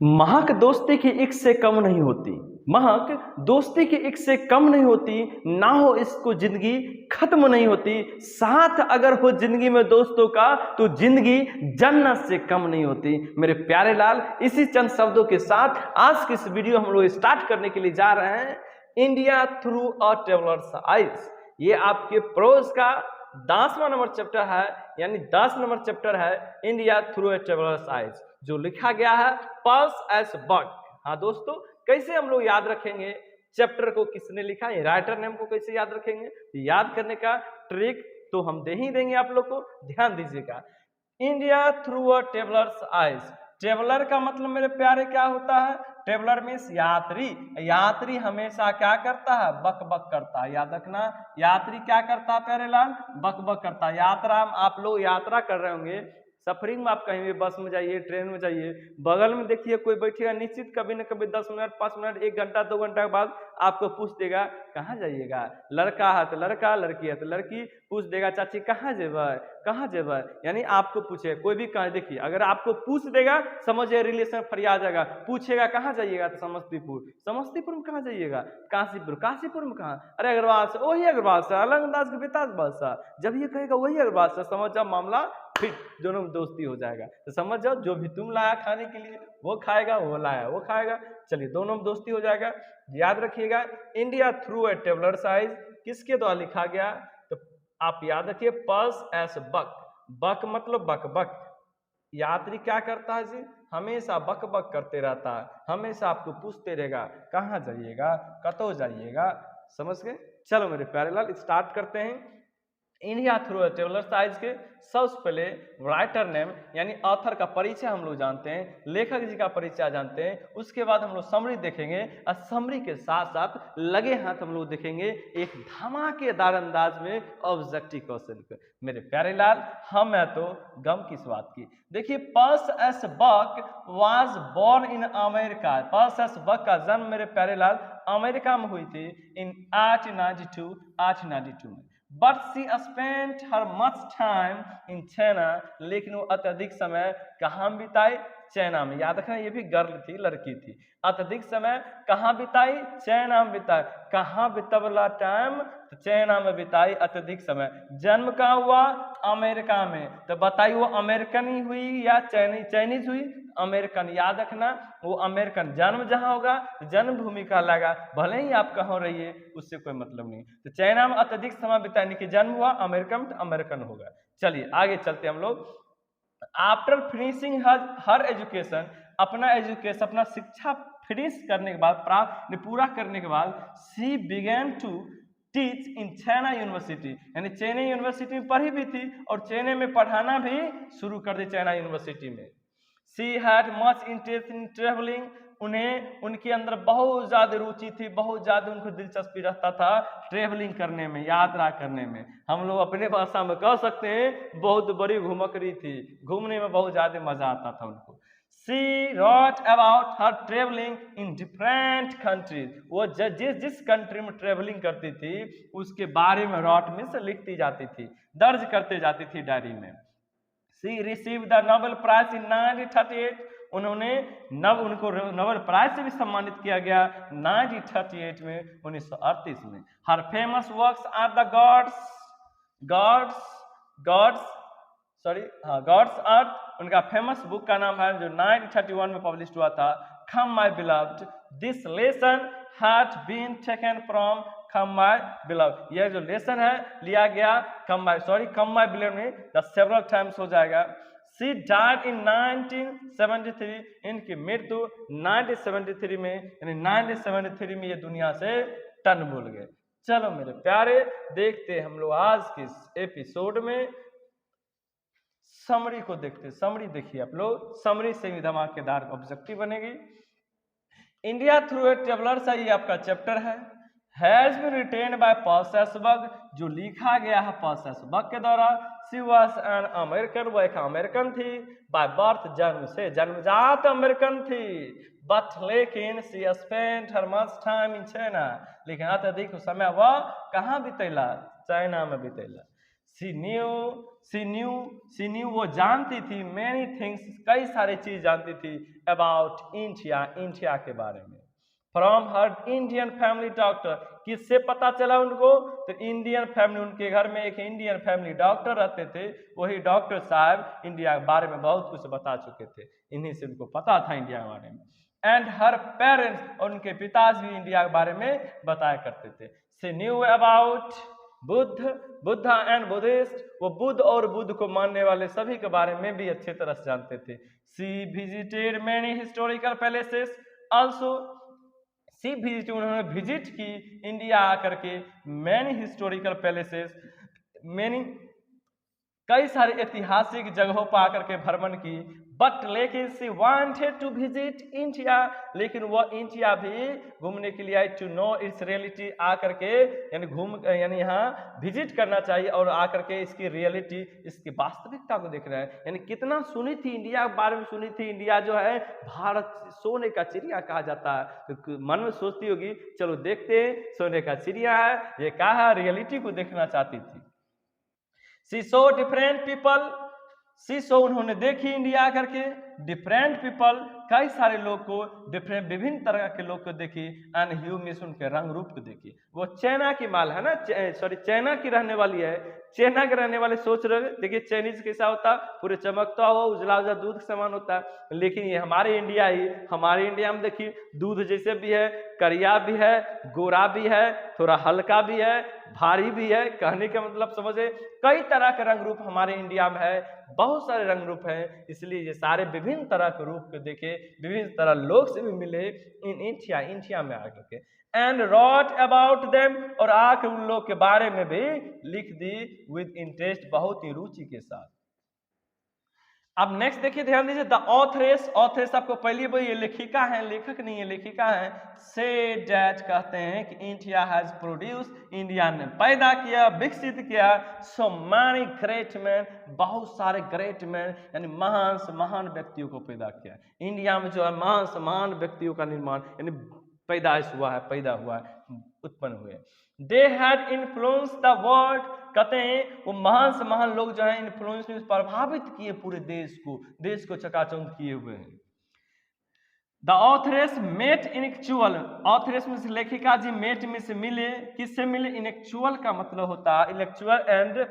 महक दोस्ती की इक्क से कम नहीं होती। महक दोस्ती की इक्क से कम नहीं होती, ना हो इसको जिंदगी खत्म नहीं होती। साथ अगर हो जिंदगी में दोस्तों का तो जिंदगी जन्नत से कम नहीं होती। मेरे प्यारे लाल, इसी चंद शब्दों के साथ आज की इस वीडियो हम लोग स्टार्ट करने के लिए जा रहे हैं। India through a traveller's eyes, ये आपके प्रोज का 10वां नंबर चैप्टर है, यानी 10 नंबर चैप्टर है इंडिया थ्रू ए ट्रेवलर्स आइज, जो लिखा गया है पल्स एस बक। हाँ दोस्तों, कैसे हम लोग याद रखेंगे चैप्टर को, किसने लिखा है, राइटर नेम को कैसे याद रखेंगे, याद करने का ट्रिक तो हम दे ही देंगे आप लोग को। ध्यान दीजिएगा, India through a traveller's eyes. Traveller का मतलब मेरे प्यारे क्या होता है? ट्रेवलर मीन्स यात्री। यात्री हमेशा क्या करता है? बक बक करता है। याद रखना, यात्री क्या करता है प्यारे लाल? बक बक करता है। यात्रा, आप लोग यात्रा कर रहे होंगे, सफरिंग में आप कहीं भी बस में जाइए, ट्रेन में जाइए, बगल में देखिए कोई बैठेगा, निश्चित कभी न कभी 10 मिनट, 5 मिनट, 1 घंटा, 2 घंटा के बाद आपको पूछ देगा कहाँ जाइएगा। लड़का है तो लड़का, लड़की है तो लड़की, पूछ देगा चाची कहाँ जेबै, कहाँ जेबै, यानी आपको पूछे कोई भी कहीं। देखिए, अगर आपको पूछ देगा समझिए रिलेशन फरिया जाएगा। पूछेगा कहाँ जाइएगा तो समस्तीपुर, समस्तीपुर में कहाँ जाइएगा? काशीपुर, काशीपुर में कहाँ? अरे अग्रवाल से, वही अग्रवाल से, अलंगदास के बेताज बादशाह। जब ये कहेगा वही अग्रवाल से, समझ जाओ मामला फिर दोनों में दोस्ती हो जाएगा। तो समझ जाओ, जो भी तुम लाया खाने के लिए वो खाएगा, वो लाया वो खाएगा, चलिए दोनों में दोस्ती हो जाएगा। याद रखिएगा, इंडिया थ्रू ए ट्रेवलर्स आइज किसके द्वारा लिखा गया? तो आप याद रखिए, पल्स एस बक। बक मतलब बक बक। यात्री क्या करता है जी? हमेशा बक बक करते रहता है, हमेशा आपको पूछते रहेगा कहाँ जाइएगा, कतो जाइएगा। समझ गए? चलो मेरे प्यारे लाल, स्टार्ट करते हैं। India through a traveller's eyes के सबसे पहले राइटर नेम यानी ऑथर का परिचय हम लोग जानते हैं, लेखक जी का परिचय जानते हैं। उसके बाद हम लोग समरी देखेंगे, और समरी के साथ साथ लगे हाथ हम लोग देखेंगे एक धमाकेदार अंदाज में ऑब्जेक्टिव क्वेश्चन को। मेरे प्यारे लाल, हम है तो गम किस बात की। देखिए, Pearl S Buck was born in America. Pearl S Buck का जन्म मेरे प्यारे लाल अमेरिका में हुई थी इन 1892 में। But she spent her much time in China, लेकिन वो अत्यधिक समय कहाँ बिताई? चाइना में। याद रखना, ये भी गर्ल थी, लड़की थी। अत्यधिक समय कहाँ बिताई? चाइना में बिताई। कहाँ बितवला टाइम? तो चाइना में बिताई अत्यधिक समय। जन्म कहाँ हुआ? अमेरिका में। तो बताइए, वो अमेरिकन ही हुई या चाइनीज हुई? अमेरिकन। याद रखना, वो अमेरिकन। जन्म जहां होगा जन्मभूमि कहलाएगा, भले ही आप कहाँ रहिए, उससे कोई मतलब नहीं। तो चाइना में अत्यधिक समय बिताने की जन्म हुआ, अमेरिका में तो अमेरिकन होगा। चलिए आगे चलते हम लोग। आफ्टर फिनिशिंग हर एजुकेशन, अपना एजुकेशन, अपना शिक्षा फिनिश करने के बाद, प्राप्त पूरा करने के बाद, she began to teach in China university, यानी चेन्नई यूनिवर्सिटी में पढ़ी भी थी और चेन्नई में पढ़ाना भी शुरू कर दी चाइना यूनिवर्सिटी में। She had much interest in travelling, उन्हें उनके अंदर बहुत ज़्यादा रुचि थी, बहुत ज़्यादा उनको दिलचस्पी रहता था ट्रेवलिंग करने में, यात्रा करने में। हम लोग अपने भाषा में कह सकते हैं बहुत बड़ी घुमकरी थी, घूमने में बहुत ज़्यादा मज़ा आता था उनको। She wrote about her travelling in different countries, वो जिस कंट्री में ट्रेवलिंग करती थी उसके बारे में रॉट में से लिखती जाती थी, दर्ज करते जाती थी डायरी में। She receive the Nobel prize in 1938, उन्होंने उनको नोबेल प्राइज से भी सम्मानित किया गया 1938 में, 1938 में। हर famous works are the God's earth, उनका फेमस बुक का नाम है जो 1931 में पब्लिश हुआ था, come my beloved, this lesson had been taken from come my beloved. यह जो लेसन है लिया गया कम माय बिलव्ड में, द सेवरल टाइम्स हो जाएगा। सी डाइड इन 1973, इनकी मृत्यु 1973 में, यानी 1973 में ये दुनिया से टन बोल गए। चलो मेरे प्यारे, देखते हम लोग आज के एपिसोड में समरी को देखते। समरी देखिए आप लोग, समरी से भी धमाकेदार ऑब्जेक्टिव बनेगी। इंडिया थ्रू ए ट्रेवलर्स है, ये आपका चैप्टर है। Has been written by Pearl S Buck, जो लिखा गया है पल्स एस बक के द्वारा। सी वाज एन अमेरिकन, वो एक अमेरिकन थी। बाय बर्थ, जन्म से, जन्मजात अमेरिकन थी। बट लेकिन she spent her much time in China, लेकिन अत्यधिक समय वह कहाँ बितेला? चाइना में बितेला। शी न्यू वो जानती थी मैनी थिंग्स, कई सारी चीज जानती थी अबाउट इंडिया, इंडिया के बारे में। From her Indian family doctor, किससे पता चला उनको? तो इंडियन फैमिली, उनके घर में एक इंडियन फैमिली डॉक्टर रहते थे, वही डॉक्टर साहब इंडिया के बारे में बहुत कुछ बता चुके थे, इन्हीं से उनको पता था इंडिया के बारे में। एंड हर पेरेंट्स, और उनके पिताजी भी इंडिया के बारे में बताया करते थे। She knew about Buddha and Buddhist, वो बुद्ध और बुद्ध को मानने वाले सभी के बारे में भी अच्छे तरह से जानते थे। She visited many historical places also, she visit, उन्होंने विजिट की इंडिया आकर के मैनी हिस्टोरिकल पैलेसेस, मैनी कई सारे ऐतिहासिक जगहों पर आकर के भ्रमण की। बट लेकिन सी वांटेड टू विजिट इंडिया, लेकिन वह इंडिया भी घूमने के लिए आई, टू नो इट्स रियलिटी, आकर के यानी यहाँ विजिट करना चाहिए और आकर के इसकी रियलिटी, इसकी वास्तविकता को देख रहे हैं। यानी कितना सुनी थी इंडिया के बारे में, सुनी थी इंडिया जो है भारत सोने का चिड़िया कहा जाता है, तो मन में सोचती होगी चलो देखते हैं, सोने का चिड़िया है, ये क्या है, रियलिटी को देखना चाहती थी। सी सो डिफरेंट पीपल, सी सो, उन्होंने देखी इंडिया करके डिफरेंट पीपल, कई सारे लोग को, डिफरेंट विभिन्न तरह के लोग को देखी। एंड ह्यू मिस, उनके रंग रूप को देखी। वो चाइना की माल है ना, सॉरी चाइना की रहने वाली है, चाइना के रहने वाले सोच रहे, देखिए चाइनीज कैसा होता, पूरे चमकता हुआ उजला उजला दूध के समान होता है, लेकिन ये हमारे इंडिया ही, हमारे इंडिया में देखिए दूध जैसे भी है, करिया भी है, गोरा भी है, थोड़ा हल्का भी है, भारी भी है, कहने का मतलब समझे, कई तरह के रंग रूप हमारे इंडिया में है, बहुत सारे रंग रूप हैं, इसलिए ये सारे विभिन्न तरह के रूप को देखे, विभिन्न तरह लोग से भी मिले इन इंडिया में आकर के। एंड रॉट अबाउट देम, और आके उन लोग के बारे में भी लिख दी विद इंटरेस्ट, बहुत ही रुचि के साथ। अब नेक्स्ट देखिए, ध्यान दीजिए, द ऑथरेस, ऑथरेस आपको पहली बार, ये लेखिका है, लेखक नहीं है, लेखिका है। से डैट, कहते हैं कि इंडिया हैज प्रोड्यूस, इंडिया ने पैदा किया, विकसित किया, सो मैनी ग्रेट मैन, बहुत सारे ग्रेट मैन, यानी महान से महान व्यक्तियों को पैदा किया। इंडिया में जो है महान से महान व्यक्तियों का निर्माण, यानी पैदाइश हुआ है, पैदा हुआ है, उत्पन्न हुए। They had influence the world, कहते हैं वो महान से महान लोग जो है इन्फ्लुएंस में प्रभावित किए पूरे देश को चकाचौंध किए हुए हैं। द ऑथरेस मेट इनेक्चुअल, ऑथरेस में से लेखिका जी मेट में से मिले, किससे मिले? इनेक्चुअल का मतलब होता है इलेक्चुअल एंड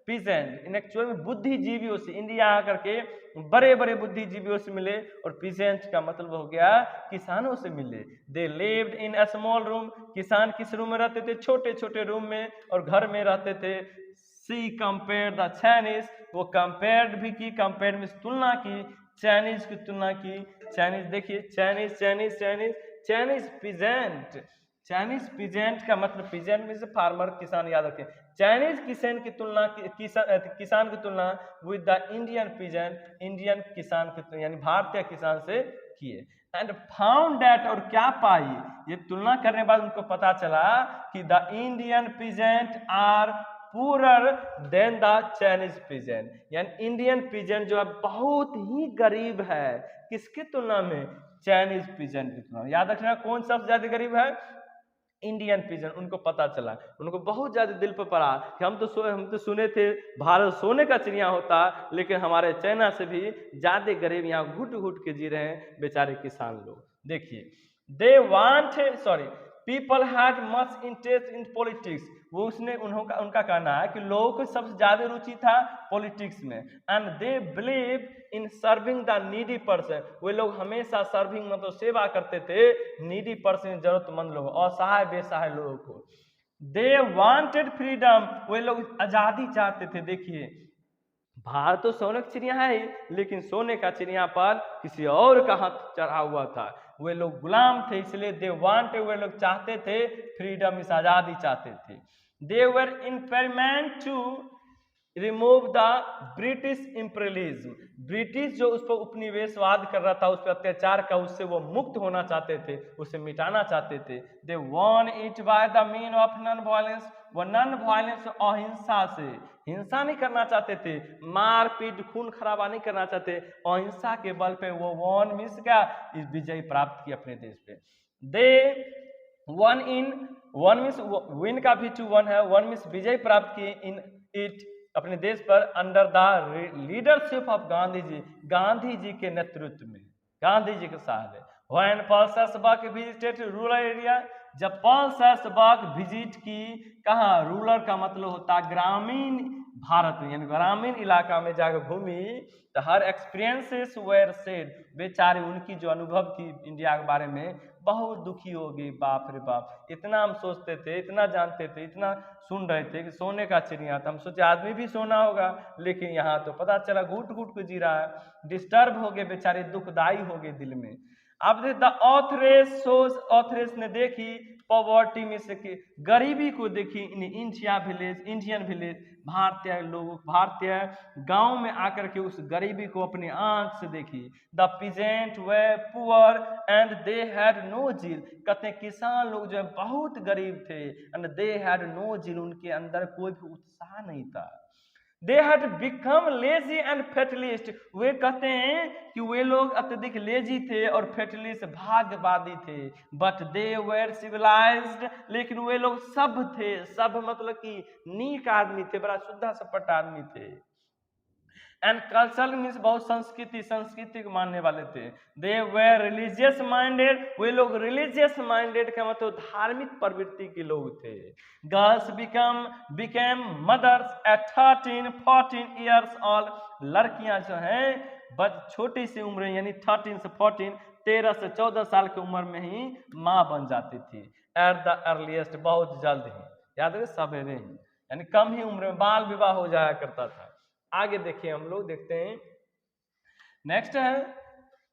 पीजेंट, इनेक्चुअल में बुद्धिजीवियों से, इंडिया आकर के बड़े बड़े बुद्धिजीवियों से मिले, और पीजेंट का मतलब हो गया किसानों से मिले। They lived in a small room, किसान किस रूम में रहते थे? छोटे छोटे रूम में और घर में रहते थे। सी कंपेयर द चाइनीज, वो कंपेयर्ड भी की, कंपेयर में तुलना की, चाइनीज की तुलना की। चाइनीज देखिए, Chinese Chinese Chinese Chinese peasant, Chinese peasant का मतलब पीजेंट में से फार्मर, किसान, याद रखें। चाइनीज किसान की तुलना, किसान की तुलना with the Indian peasant, Indian किसान की, यानी भारतीय किसान से किए। एंड फाउंड दैट, और क्या पाई? ये तुलना करने के बाद उनको पता चला कि the Indian peasant are poor than the Chinese peasant, यानी इंडियन पीजेंट जो है बहुत ही गरीब है, किसकी तुलना में? चाइनीज पीजेंट की तुलना। याद रखना कौन सबसे ज्यादा गरीब है? Indian peasant. उनको पता चला, उनको बहुत ज्यादा दिल पर पड़ा कि हम तो सुने थे भारत सोने का चिड़िया होता, लेकिन हमारे चाइना से भी ज्यादा गरीब यहाँ घुट घुट के जी रहे हैं बेचारे किसान लोग। देखिए, they want, sorry, people had much interest in politics, वो उनका कहना है कि लोगों को सबसे ज्यादा रुचि था पॉलिटिक्स में। And they believe in serving the needy person, वे लोग हमेशा सर्विंग मतलब सेवा करते थे नीडी पर्सन, जरूरतमंद लोग, असहाय बेसहाय लोगों को। दे वांटेड फ्रीडम, वे लोग आजादी चाहते थे। देखिए, भारत तो सोने का चिड़िया है ही, लेकिन सोने का चिड़िया पर किसी और का हाथ चढ़ा हुआ था, वे लोग गुलाम थे, इसलिए दे वांटेड, वे लोग चाहते थे फ्रीडम, इस आजादी चाहते थे। They were impatient to remove the British imperialism, British जो उस पर उपनिवेशवाद कर रहा था, उस पर अत्याचार का, उससे वो मुक्त होना चाहते थे, उसे मिटाना चाहते थे। They won it by the mean of non violence, वो नॉन वायलेंस, अहिंसा से, हिंसा नहीं करना चाहते थे, मारपीट खून खराबा नहीं करना चाहते, अहिंसा के बल पे वो वॉन मीन्स क्या, इस विजय प्राप्त की अपने देश पे। दे वन मीन्स विन का भी टू वन है, वन मीन्स विजय प्राप्त किए, इन इट अपने देश पर under the leadership of Gandhi ji, Gandhi ji के नेतृत्व में, गांधी जी के साथ है। When Paul Saxberg visited rural area, जब पॉल सैक्सबर्ग विजिट की, कहाँ, रूरल का मतलब होता है ग्रामीण भारत में, यानी ग्रामीण इलाका में जाकर घूमी, तो हर एक्सपीरियंसेस वेयर सेड, बेचारे उनकी जो अनुभव थी इंडिया के बारे में बहुत दुखी हो गई। बाप रे बाप, इतना हम सोचते थे, इतना जानते थे, इतना सुन रहे थे कि सोने का चिड़िया था, हम सोचे आदमी भी सोना होगा, लेकिन यहाँ तो पता चला घुट घुट को जी रहा है। डिस्टर्ब हो गए बेचारे, दुखदाई हो गए दिल में। अब द ऑथरेस सोज, ऑथरेस ने देखी पॉवर्टी में से गरीबी को देखी in India village, Indian village, भारतीय लोग, भारतीय गांव में आकर के उस गरीबी को अपनी आंख से देखी। The peasant were poor and they had no zeal, कहते हैं किसान लोग जो है बहुत गरीब थे, and they had no zeal, उनके अंदर कोई भी उत्साह नहीं था। They had become lazy and fatalist, वे कहते हैं कि वे लोग अत्यधिक लेजी थे और फेटलिस्ट, भाग्यवादी थे। बट दे वेर सिविलाइज्ड, लेकिन वे लोग सब थे, सब मतलब कि नीक आदमी थे, बड़ा शुद्ध सपट आदमी थे। एंड कल्चरल मीन्स बहुत संस्कृति, संस्कृति को मानने वाले थे। दे वेर रिलीजियस माइंडेड, वे लोग रिलीजियस माइंडेड का मतलब धार्मिक प्रवृत्ति के लोग थे। Girls became mothers at 13-14 years old, लड़कियां जो हैं बस छोटी सी उम्र यानी 13 से 14, 13 से 14 साल की उम्र में ही माँ बन जाती थी। एट द अर्लीस्ट, बहुत जल्द ही, याद रहे सवेरे ही, यानी कम ही उम्र में बाल विवाह हो जाया करता था। आगे देखिए, हम लोग देखते हैं नेक्स्ट है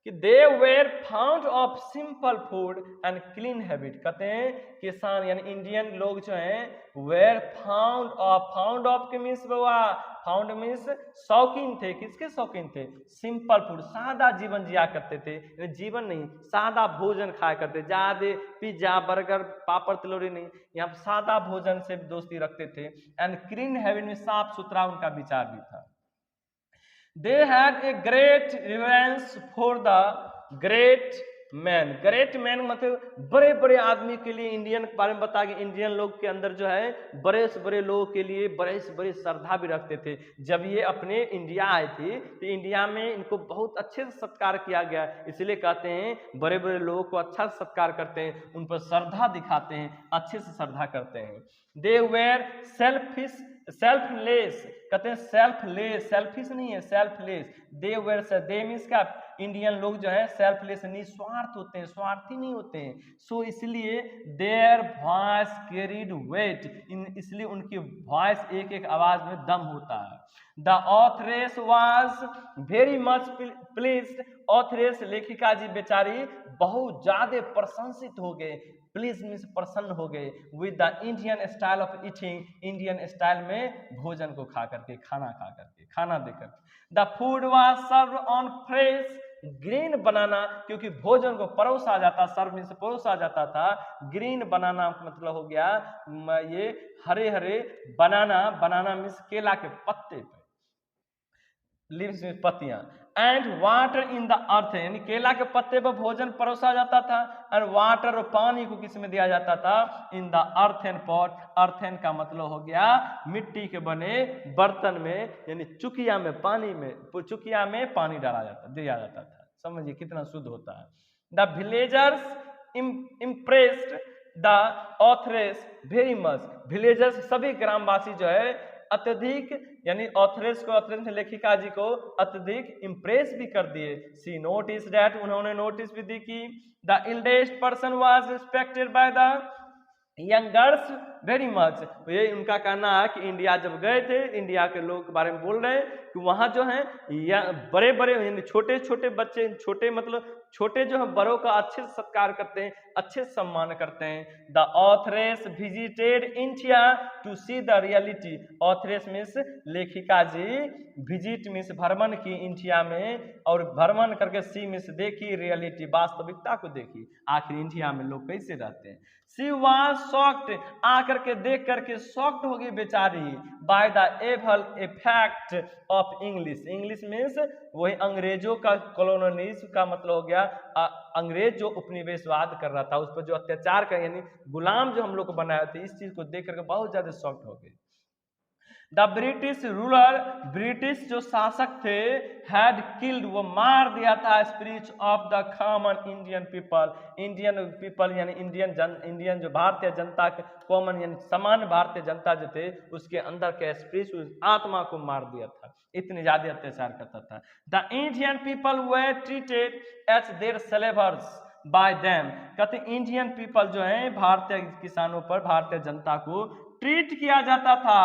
कि they were found of simple food and clean habit, कहते हैं किसान यानी इंडियन लोग जो हैं वेर फाउंड ऑफ के मीन्स हुआ, फाउंड मीन्स शौकीन थे, किसके शौकीन थे, सिंपल फूड, सादा जीवन जिया करते थे, जीवन नहीं सादा भोजन खाया करते, ज्यादा पिज्जा बर्गर पापड़ तिलौरी नहीं, यहाँ सादा भोजन से दोस्ती रखते थे। एंड क्लीन हैबिट में साफ सुथरा उनका विचार भी था। They had a great reverence for the great man, great man मतलब बड़े बड़े आदमी के लिए, इंडियन के बारे में बता के इंडियन लोग के अंदर जो है बड़े से बड़े लोगों के लिए बड़े से बड़े श्रद्धा भी रखते थे। जब ये अपने इंडिया आए थे तो इंडिया में इनको बहुत अच्छे से सत्कार किया गया, इसलिए कहते हैं बड़े बड़े लोगों को अच्छा से सत्कार करते हैं, उन पर श्रद्धा दिखाते हैं, अच्छे से श्रद्धा करते हैं। दे वेर सेल्फलेस, कहते हैं सेल्फलेस, सेल्फिश नहीं है selfless. They were, they means का इंडियन लोग जो है सेल्फलेस, निस्वार्थ होते हैं, स्वार्थी नहीं होते हैं। सो इसलिए देयर वॉइस कैरीड वेट, इसलिए उनकी वॉइस एक एक आवाज में दम होता है। The authoress was very much pleased, authoress लेखिका जी बेचारी बहुत ज्यादा प्रशंसित हो गए, प्लीज मीन्स प्रसन्न हो गए, with the Indian style of eating, Indian style में भोजन को खा करके, खाना खा करके, खाना देकर। The food was serve on fresh green banana, क्योंकि भोजन को परोसा जाता, सर्व मीन्स परोसा जाता था, ग्रीन बनाना मतलब हो गया ये हरे हरे बनाना, बनाना मीन्स केला के पत्ते पे, लीव्स में पत्तियां, and water in the earth, यानी केला के पत्ते पर भोजन परोसा जाता था, और वाटर और पानी को किस में दिया जाता था, in the earthen pot, earthen का मतलब हो गया मिट्टी के बने बर्तन में, यानी चुकिया में पानी में, चुकिया में पानी डाला जाता, दिया जाता था। समझिए कितना शुद्ध होता है। The villagers impressed the authoress very much, villagers सभी ग्रामवासी जो है अत्यधिक, यानी ऑथरेस को, ऑथरेस लेखिका जी को अत्यधिक इम्प्रेस भी कर दिए। सी नोटिस दैट, उन्होंने नोटिस भी दी कि the eldest person was respected by the youngers very much. ये उनका कहना है कि इंडिया जब गए थे, इंडिया के लोग के बारे में बोल रहे हैं कि वहाँ जो है बड़े बड़े यानी छोटे छोटे बच्चे, छोटे मतलब छोटे जो है बड़ों का अच्छे से सत्कार करते हैं, अच्छे से सम्मान करते हैं। The authoress visited India to see the reality, authoress means लेखिका जी विजिट मीन्स भ्रमण की इंडिया में, और भ्रमण करके सी मीन्स देखी, रियलिटी वास्तविकता को देखी, आखिर इंडिया में लोग कैसे रहते हैं। सी वाज शॉक्ड, आकर के देख करके शॉक्ड हो गई बेचारी, by the evil effect of English, English means वही अंग्रेजों का कॉलोनियलिज्म का मतलब हो गया, अंग्रेज जो उपनिवेशवाद कर रहा था उस पर जो अत्याचार कर, यानी गुलाम जो हम लोग को बनाया थे, इस चीज को देख करके बहुत ज्यादा शॉक्ड हो गए। द ब्रिटिश रूलर, ब्रिटिश जो शासक थे, हैड किल्ड, वो मार दिया था spirit of the common Indian people, Indian people यानी इंडियन जो भारतीय जनता के कॉमन यानी सामान्य भारतीय जनता जो थे उसके अंदर के स्पिरिट, उस आत्मा को मार दिया था, इतनी ज्यादा अत्याचार करता था। The Indian people were treated as their slavers by them, कहते इंडियन पीपल जो है भारतीय किसानों पर, भारतीय जनता को ट्रीट किया जाता था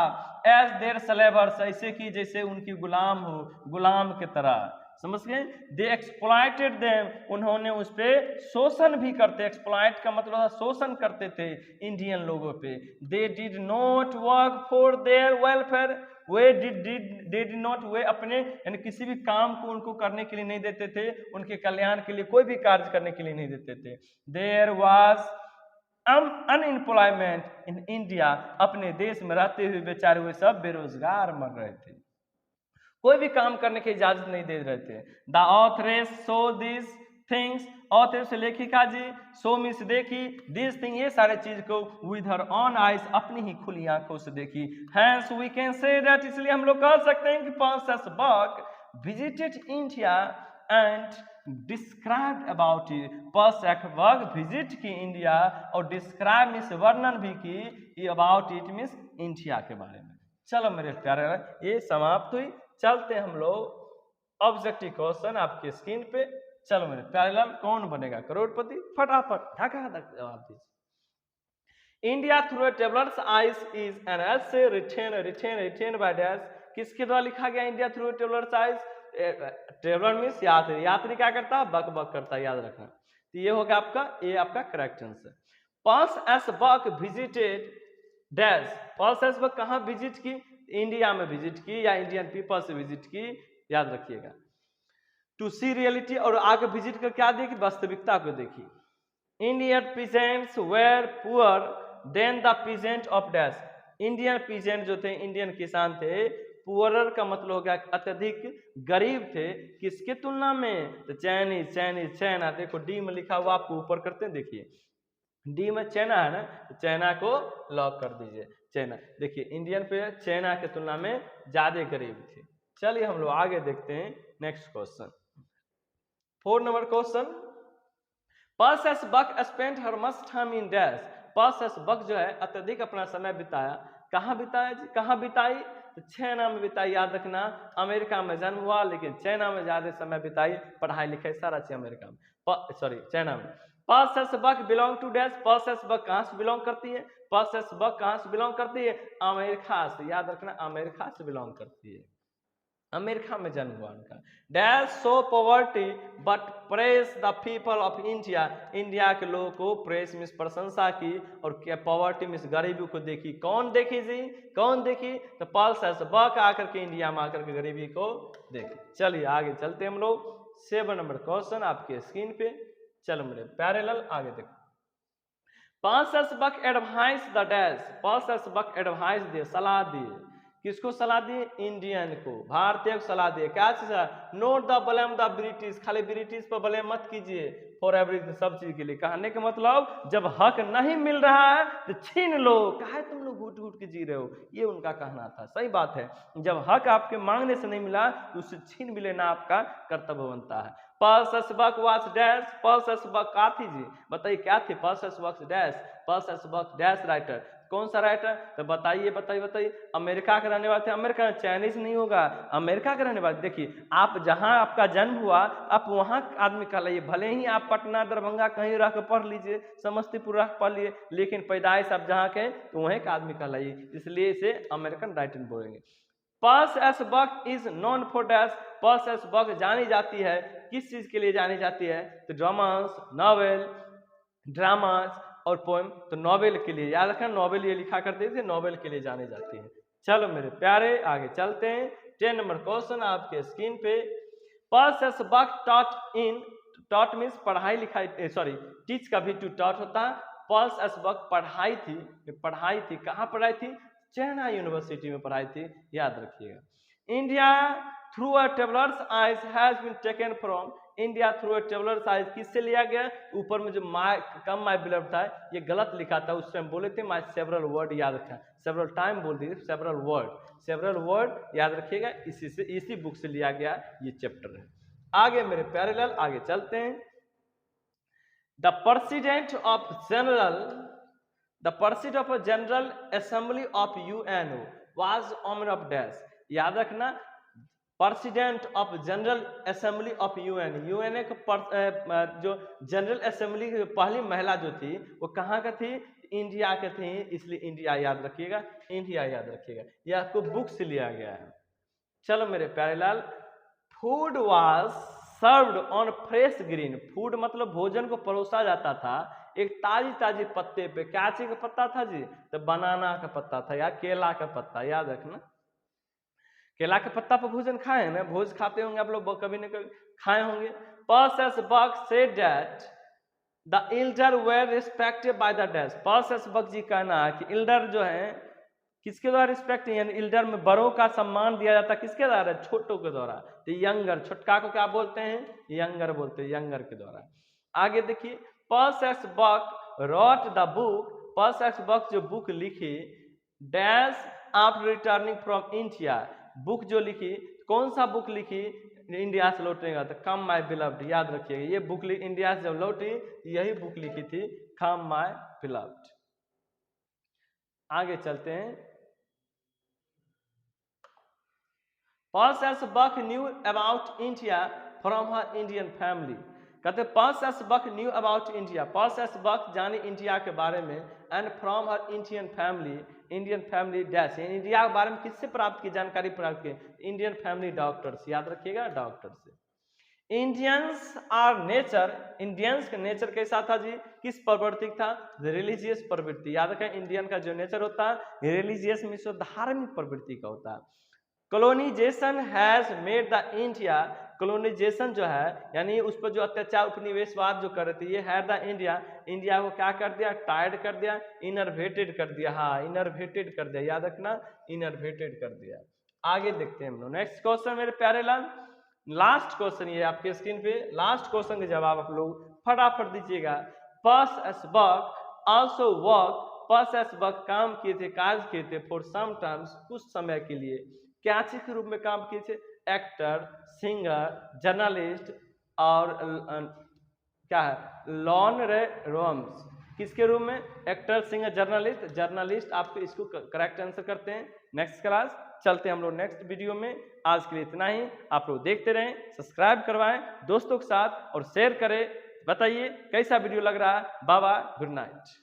एज देयर स्लेवर्स, ऐसे कि जैसे उनकी गुलाम हो, गुलाम की तरह, समझ गए। दे एक्सप्लॉइटेड देम, उन्होंने उस पर शोषण भी करते, एक्सप्लॉइट का मतलब शोषण करते थे इंडियन लोगों पे। They did not work for their welfare, वे डिड नॉट, वे अपने यानी किसी भी काम को उनको करने के लिए नहीं देते थे, उनके कल्याण के लिए कोई भी कार्य करने के लिए नहीं देते थे। There was unemployment in India, अपने देश में रहते हुए बेचारे हुए सब बेरोजगार मर रहे थे, कोई भी काम करने की इजाजत नहीं दे रहे थे। The authoress so this things, author से लेखिका जी, सो मिस देखी, दिस थिंग ये सारे चीज को विद हर ऑन आइज, अपनी ही खुली आंखों से देखी। Hence we can say that, इसलिए हम लोग कह सकते हैं कि Pearl S Buck visited India and describe about it, Pearl S Buck visit की इंडिया और डिस्क्राइब मीन्स वर्णन भी की अबाउट इट मीन्स इंडिया के बारे में। चलो मेरे प्यारे, ये समाप्त हुई। चलते हम लोग ऑब्जेक्टिव क्वेश्चन आपके स्क्रीन पे। चलो मेरे प्यारे लाल, कौन बनेगा करोड़पति, फटाफट धक जवाब दीजिए। India through travellers eyes is an essay written by dash, किसके द्वारा लिखा गया India through travellers eyes? Traveller means यात्री, यात्री क्या करता है? बक बक करता है, याद रखना। तो ये होगा आपका, ये आपका करेक्ट आंसर। पास एस बक विजिटेड डैश, पास एस बक कहाँ विजिट की? इंडिया में विजिट की या इंडियन पीपल से विजिट की, याद रखिएगा। टू सी रियलिटी, और आगे विजिट कर क्या देखी? वास्तविकता को देखी। Indian peasants were poor than the peasant of dash, Indian peasant जो थे, इंडियन किसान थे, पुअरर का मतलब हो गया अत्यधिक गरीब थे, किसके तुलना में? तो चाइनीज, चाइना, देखो डी में लिखा हुआ, आपको ऊपर करते हैं, देखिए डी में चाइना है ना, तो चाइना को लॉक कर दीजिए, चाइना। देखिए इंडियन पे चाइना के तुलना में ज्यादा गरीब थे। चलिए हम लोग आगे देखते हैं next question, 4 number question. Pearl S Buck spent her most time in dash, Pearl S Buck जो है अत्यधिक अपना समय बिताया, कहाँ बिताया जी? कहाँ बिताई? तो चाइना में बिताई, याद रखना। अमेरिका में जन्म हुआ लेकिन चाइना में ज्यादा समय बिताई, पढ़ाई लिखाई सारा चीज अमेरिका में, सॉरी चाइना में। Pearl S Buck belong to dash, Pearl S Buck कहाँ से बिलोंग करती है? पर्सेस बक कहाँ से बिलोंग करती है? अमेरिका से, याद रखना, अमेरिका से बिलोंग करती है, अमेरिका में जन्म हुआ उनका। Dash so poverty but press the people of India, India के लोगों को प्रेस मीन्स प्रशंसा की, और क्या पॉवर्टी मीन्स गरीबी को देखी। कौन देखी जी? कौन देखी? तो पर्सेस बक आकर के इंडिया में आकर के गरीबी को देखी। चलिए आगे चलते हम लोग, 7 नंबर क्वेश्चन आपके स्क्रीन पे। चलो मेरे प्यारे लाल आगे देखो। Pearl S Buck advice the dash, Pearl S Buck advice दिए, सलाह दिए, किसको सलाह दिए? इंडियन को, भारतीय को सलाह दिए। क्या चीज? Note the blame the British, खाली ब्रिटिश पर ब्लेम मत कीजिए, फॉर एवरीथिंग, सब चीज के लिए। कहने का मतलब जब हक नहीं मिल रहा है तो छीन लो, काहे तुम लोग घुट घुट के जी रहे हो, ये उनका कहना था। सही बात है, जब हक आपके मांगने से नहीं मिला तो उससे छीन भी लेना आपका कर्तव्य बनता है। Pearl S Buck was dash, Pearl S Buck का थी जी? बताइए क्या थी? Pearl S Buck dash, Pearl S Buck dash writer, कौन सा राइटर? तो बताइए बताइए बताइए। अमेरिका के रहने वाले थे, अमेरिका चाइनीज नहीं होगा, अमेरिका के रहने वाले। देखिए आप जहां आपका जन्म हुआ आप वहां आदमी कहलाइए, भले ही आप पटना दरभंगा कहीं रह कर पढ़ लीजिए, समस्तीपुर रह पढ़ लीजिए, लेकिन पैदाइश आप जहाँ के तो वहीं का आदमी कहलाइए, इसलिए इसे अमेरिकन राइटर बोलेंगे। Pearl S Buck is known for dash, Pearl S Buck जानी जाती है, किस चीज के लिए जानी जाती है? तो ड्रामास, नॉवेल, ड्रामास और पोएम। तो नॉवेल के लिए, याद रखना, नॉवेल ये लिखा करते थे, नॉवेल के लिए जाने जाती है। चलो मेरे प्यारे आगे चलते हैं, 10 नंबर क्वेश्चन आपके स्क्रीन पे। Pearl S Buck taught in, taught means पढ़ाई लिखाई, सॉरी टीच का भी टू टॉट होता है। पर्सेस बक पढ़ाई थी, पढ़ाई थी, कहाँ पढ़ाई थी? चाइना यूनिवर्सिटी में पढ़ाई थी, याद रखिएगा। India through a traveller's eyes has been taken from, India through a traveller's eyes किससे लिया गया? ऊपर में जो माय बिलव्ड था ये गलत लिखा था, उस टाइम बोले थे माय सेवरल वर्ड, याद रखा, सेवरल टाइम बोल दिए, सेवरल वर्ड याद रखिएगा, इसी बुक से लिया गया ये चैप्टर है। आगे मेरे प्यारे लाल आगे चलते हैं। The president of general assembly of UNO was honour of dash, याद रखना, president of general assembly of UNA का जो जनरल असेंबली की पहली महिला जो थी वो कहाँ का थी? इंडिया के थे, इसलिए इंडिया याद रखिएगा, इंडिया याद रखिएगा, यह आपको बुक से लिया गया है। चलो मेरे प्यारे लाल, food was served on fresh green, food मतलब भोजन को परोसा जाता था एक ताजी पत्ते पे, क्या चीज का पत्ता था जी? तो बनाना का पत्ता था या केला का पत्ता, याद रखना, केला के पत्ता पर भोजन खाए ना, भोज खाते होंगे आप लोग, कभी न कभी खाए होंगे। Pearl Buck said that the elder were respected by the dash, Pearl Buck ji कहना है कि एल्डर जो है किसके द्वारा रिस्पेक्ट, यानी एल्डर में बड़ों का सम्मान दिया जाता है, किसके द्वारा? छोटों के द्वारा। तो यंगर, छोटका को क्या बोलते हैं? यंगर बोलते हैं, यंगर के द्वारा। आगे देखिए, Pearl Buck wrote the book, Pearl Buck जो बुक लिखी dash after returning from India, book जो लिखी, कौन सा बुक लिखी? इंडिया से लौटेगा तो कम माय बिलव्ड, याद रखिएगा, ये बुक इंडिया से जब लौटी यही बुक लिखी थी, कम माय बिलव्ड। आगे चलते हैं। Pearl Buck knew about India from her Indian family, कहते Pearl Buck knew about India, Pearl Buck जाने इंडिया के बारे में, and from her Indian family dash, India के बारे में किससे प्राप्त की जानकारी प्राप्त की? इंडियन फैमिली डॉक्टर से, याद रखिएगा, डॉक्टर से। इंडियंस आर नेचर, इंडियंस का नेचर कैसा था जी? किस प्रवृत्ति था? रिलीजियस प्रवृत्ति, याद रखें, इंडियन का जो नेचर होता है रिलीजियस मीन्स धार्मिक प्रवृत्ति का होता है। Colonisation has made the India, colonisation जो है यानी उस पर जो अत्याचार उपनिवेशवाद जो कर रहे थे, ये है द इंडिया को क्या कर दिया? टायर्ड कर दिया, इनर्वेटेड कर दिया, हाँ इनर्वेटेड कर दिया, याद रखना, इनर्वेटेड कर दिया। आगे देखते हैं हम लोग नेक्स्ट क्वेश्चन मेरे प्यारे लाल, लास्ट क्वेश्चन ये आपके स्क्रीन पे, लास्ट क्वेश्चन के जवाब आप लोग फटाफट दीजिएगा। पर्स बक आल्सो वर्क, पर्स बक काम किए थे, कार्य किए थे, फॉर सम टाइम्स कुछ समय के लिए, क्या चीज के रूप में काम किए थे? एक्टर, सिंगर, जर्नलिस्ट और क्या है लॉन रे रोम्स, किसके रूप में? एक्टर, सिंगर, जर्नलिस्ट आपको इसको करेक्ट आंसर करते हैं। नेक्स्ट क्लास चलते हैं हम लोग नेक्स्ट वीडियो में, आज के लिए इतना ही, आप लोग देखते रहें, सब्सक्राइब करवाएं दोस्तों के साथ और शेयर करें, बताइए कैसा वीडियो लग रहा है। Bye bye, good night.